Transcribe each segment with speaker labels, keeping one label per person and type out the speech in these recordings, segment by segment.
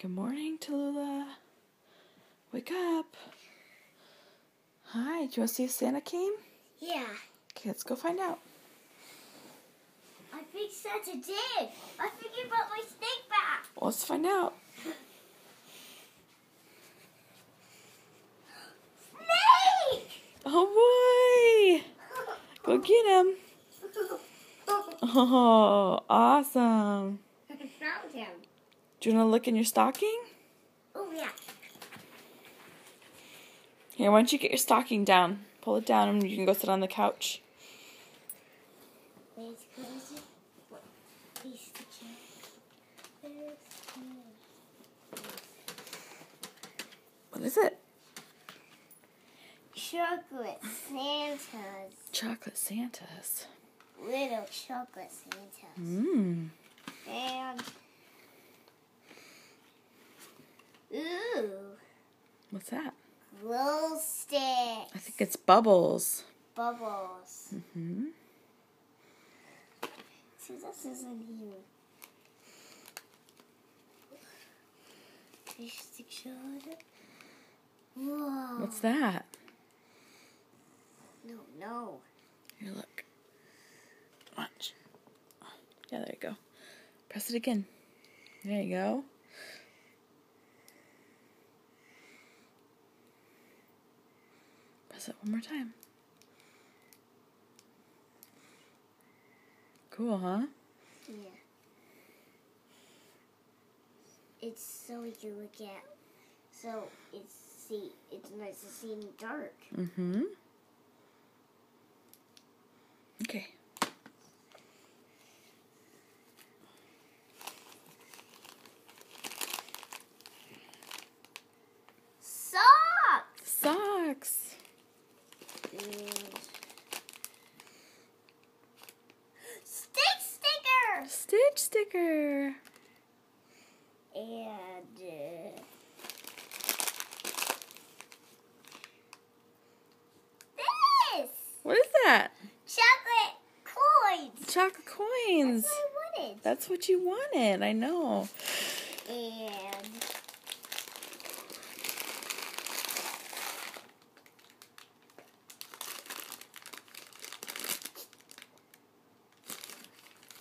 Speaker 1: Good morning, Tallulah. Wake up. Hi, do you want to see if Santa came?
Speaker 2: Yeah.
Speaker 1: Okay, let's go find out.
Speaker 2: I think Santa did. I think he brought my snake back.
Speaker 1: Well, let's find out.
Speaker 2: Snake!
Speaker 1: Oh, boy. Go get him. Oh, awesome.
Speaker 2: I found him.
Speaker 1: Do you want to look in your stocking?
Speaker 2: Oh, yeah.
Speaker 1: Here, why don't you get your stocking down? Pull it down and you can go sit on the couch.
Speaker 2: Where's it? What? He's the chair.
Speaker 1: What is it?
Speaker 2: Chocolate Santas.
Speaker 1: Chocolate Santas.
Speaker 2: Little chocolate Santas.
Speaker 1: Mmm.
Speaker 2: And... Ooh.
Speaker 1: What's that?
Speaker 2: Glow sticks.
Speaker 1: I think it's bubbles.
Speaker 2: Bubbles.
Speaker 1: Mm-hmm.
Speaker 2: See, this isn't here. Fish stick shot. Whoa.
Speaker 1: What's that?
Speaker 2: No.
Speaker 1: Here, look. Watch. Yeah, there you go. Press it again. There you go. Press it one more time. Cool, huh?
Speaker 2: Yeah. It's so we can look at. So it's nice to see in the dark.
Speaker 1: Mm-hmm. Okay.
Speaker 2: Socks.
Speaker 1: Socks.
Speaker 2: And sticker.
Speaker 1: Stitch sticker.
Speaker 2: And this
Speaker 1: What is that?
Speaker 2: chocolate coins.
Speaker 1: Chocolate coins.
Speaker 2: That's what I wanted.
Speaker 1: That's what you wanted. I know.
Speaker 2: And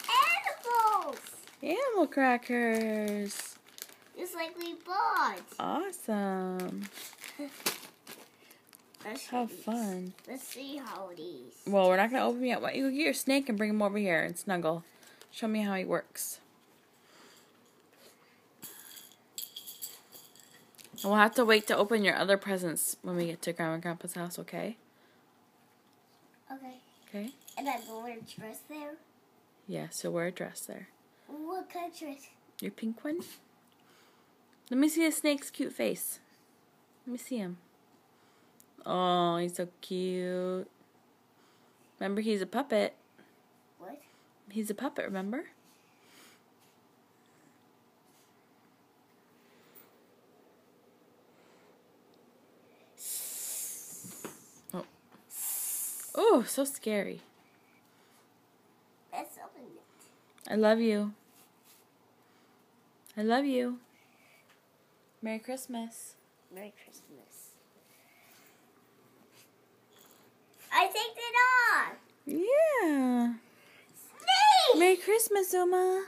Speaker 2: animals.
Speaker 1: Animal crackers.
Speaker 2: Just like we bought.
Speaker 1: Awesome. How fun.
Speaker 2: Let's see how it is.
Speaker 1: Well, we're not going to open yet. Why don't you get your snake and bring him over here and snuggle. Show me how he works. And we'll have to wait to open your other presents when we get to Grandma and Grandpa's house, okay?
Speaker 2: Okay.
Speaker 1: Okay?
Speaker 2: And I'm going to dress there.
Speaker 1: Yes, you'll wear a dress there.
Speaker 2: What kind of dress?
Speaker 1: Your pink one? Let me see the snake's cute face. Let me see him. Oh, he's so cute. Remember, he's a puppet.
Speaker 2: What?
Speaker 1: He's a puppet, remember? Oh. Oh, so scary.
Speaker 2: Let's open it.
Speaker 1: I love you. I love you. Merry Christmas.
Speaker 2: Merry Christmas. I take it off.
Speaker 1: Yeah.
Speaker 2: Snake!
Speaker 1: Merry Christmas, Uma.